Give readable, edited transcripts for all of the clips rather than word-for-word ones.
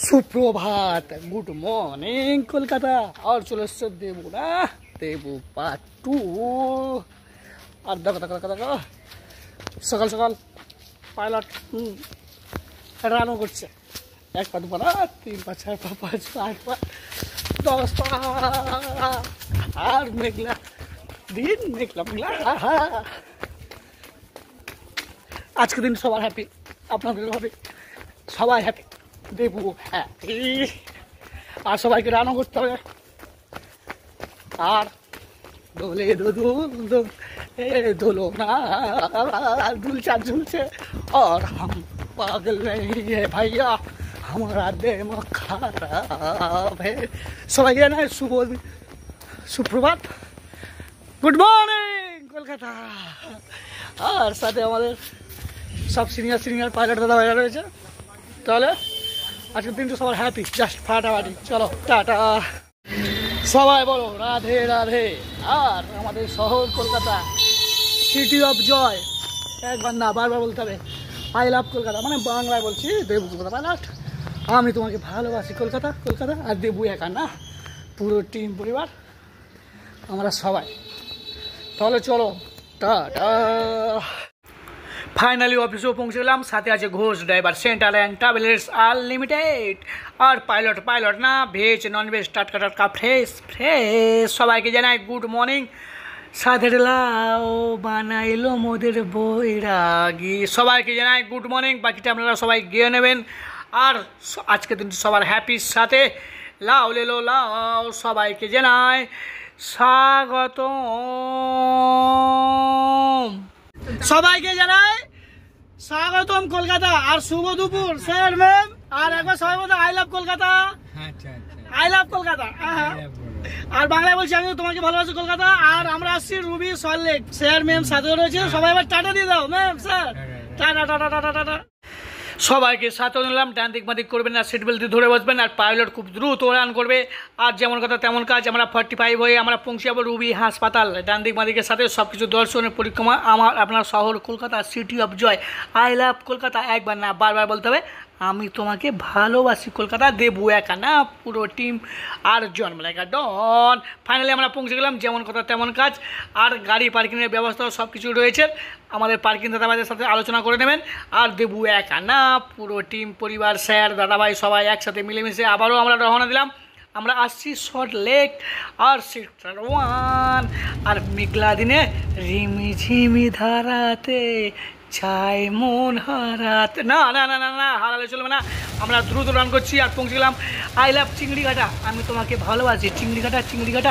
সুপ্রভাত, good morning Kolkata. আর চলে এসছে দেবু না, দেবু পার্ট 2। আর দেখো দেখো দেখো দেখো, সকাল সকাল পাইলট রানও করছে। 1 পা 2 পা 3 পা 4 পা 5 পা 8 পা 10 পা। আর মেঘলা দিন, মেঘলা মেঘলা। আজকে দিন সবার হ্যাপি, আপনাদের হ্যাপি, সবাই হ্যাপি, দেবু হ্যাপি। আর সবাইকে রানও করতে হবে। আর দোলে দোলো না, দুলচা ঝুলছে। আর हम पागल नहीं है भैया, हमारा दिमाग खराब है। সবাইকে জানাই সুপ্রভাত, গুড মর্নিং কলকাতা। আর সাথে আমাদের সব সিনিয়র পাইলট দাদা ভাইরা রয়েছে। তাহলে আজকের দিনটা সবার হ্যাপি, জাস্ট ফাটাফাটি। চলো টাটা, সবাই বলো রাধে রাধে। আর আমাদের শহর কলকাতা, সিটি অফ জয়, একবার না বারবার বলতে হবে আই লাভ কলকাতা। মানে বাংলায় বলছি, দেবু কলকাতা পাইলট, আমি তোমাকে ভালোবাসি কলকাতা কলকাতা। আর দেবু একা না, পুরো টিম পরিবার আমরা সবাই। তাহলে চলো টাটা। ফাইনালি অফিসেও পৌঁছে গেলাম। সাথে আছে Ghosh driver, centre and travellers unlimited. আর পাইলট না, ভেজ নন ভেজ, টাটকা টাটকা ফ্রেশ ফ্রেশ। সবাইকে জানাই গুড মর্নিং। সাধের লাও বানাইলো মোদের বৈরাগী। সবাইকে জানাই গুড মর্নিং। বাকিটা আপনারা সবাই গিয়ে নেবেন। আর আজকে দিন সবার হ্যাপির সাথে লাও লেলো লাও। সবাইকে জানাই স্বাগতম, সবাইকে জানাই স্বাগতম কলকাতা। আর শুভ দুপুর স্যার ম্যাম। আর একবার সবাই বলতে I love Kolkata, I love Kolkata. আর বাংলায় বলছি আমি তোমাকে ভালোবাসি কলকাতা। আর আমরা আসছি রুবি সল্টলেক, স্যার ম্যাম সাথে রয়েছে। সবাই এবার টাটা দিয়ে দাও ma'am sir, tata tata tata tata. সবাইকে সাথে নিলাম, ডান দিক বাদিক করবেন না, সিট বেল্ট ধরে বসবেন। আর পাইলট খুব দ্রুত রান করবে। আর যেমন কথা তেমন কাজ। আমরা 45 হয়ে আমরা পৌঁছে যাবো রুবি হাসপাতাল। ডান দিক বাদিকের সাথে সব কিছু দর্শনের পরিক্রমা। আপনার শহর Kolkata, city of joy, I love Kolkata. একবার না বারবার বলতে হবে আমি তোমাকে ভালোবাসি কলকাতা। দেবু একা না, পুরো টিম আর জন্মলেখা ডন। ফাইনালি আমরা পৌঁছে গেলাম, যেমন কথা তেমন কাজ। আর গাড়ি পার্কিংয়ের ব্যবস্থা সব কিছু রয়েছে। আমাদের পার্কিং দাদাভাইদের সাথে আলোচনা করে নেবেন। আর দেবু একা না, পুরো টিম পরিবার, স্যার দাদাভাই সবাই একসাথে মিলেমিশে আবারও আমরা রওনা দিলাম। আমরা আসছি সল্টলেক আর সেক্টর 1। আর মেঘলা দিনে রিমিঝিমি ধারাতে চাই মন হারাতে। না না না না না, হারালে চলবে না। আমরা দ্রুত রান করছি আর পৌঁছে গেলাম আই লাভ চিংড়িঘাটা, আমি তোমাকে ভালোবাসি চিংড়িঘাটা।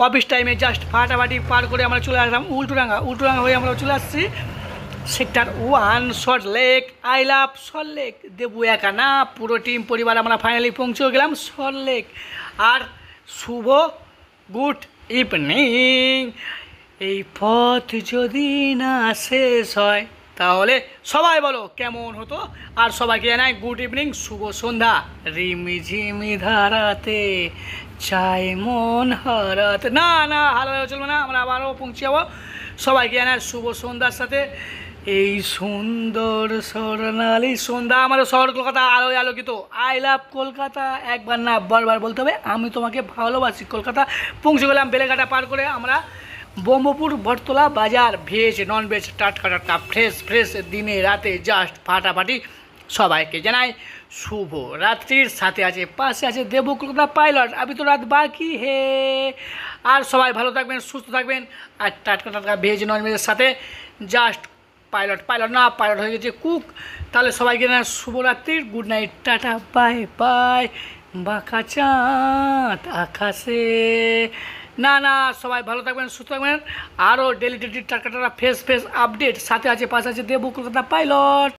অফিস টাইমে জাস্ট ফাটাফাটি পার করে আমরা চলে আসলাম উল্টোডাঙ্গা হয়ে আমরা চলে আসছি sector 1 Salt Lake. I love Salt Lake, Debu একা না, পুরো টিম পরিবার আমরা ফাইনালি পৌঁছেও গেলাম সল্টলেক। আর শুভ গুড ইভিনিং। এই পথ যদি না শেষ হয় তাহলে সবাই বলো কেমন হতো। আর সবাইকে জানাই গুড ইভিনিং, শুভ সন্ধ্যা। রিমিঝিমি ধারাতে চাই মন হারাতে। না না, হারালে চলবে না, আমরা আবারও পৌঁছে যাবো। সবাইকে জানাই শুভ সন্ধ্যার সাথে এই সুন্দর স্বর্ণালী সন্ধ্যা। আমাদের শহর কলকাতা আলোয় আলোকিত। আই লাভ কলকাতা, একবার না বারবার বলতে হবে আমি তোমাকে ভালোবাসি কলকাতা। পৌঁছে গেলাম বেলেঘাটা পার করে আমরা ব্রহ্মপুর বটতলা বাজার। ভেজ নন ভেজ, টাটকা টাটকা ফ্রেশ দিনে রাতে জাস্ট ফাটাফাটি। সবাইকে জানাই শুভ রাত্রির। সাথে আছে পাশে আছে দেবু কলকাতা পাইলট, আমি তো রাত বাকি হে। আর সবাই ভালো থাকবেন, সুস্থ থাকবেন। আর টাটকা টাটকা ভেজ নন ভেজের সাথে জাস্ট পাইলট না, পাইলট হয়ে গেছে কুক। তাহলে সবাইকে জানাই শুভরাত্রির, good night, tata bye bye. বাঁকা চাঁদ আকাশে। না না, সবাই ভালো থাকবেন, সুস্থ থাকবেন। আরও ডেলি টাটকা টাটকা ফ্রেশ আপডেট। সাথে আছে পাশে আছে দেবু কলকাতা পাইলট।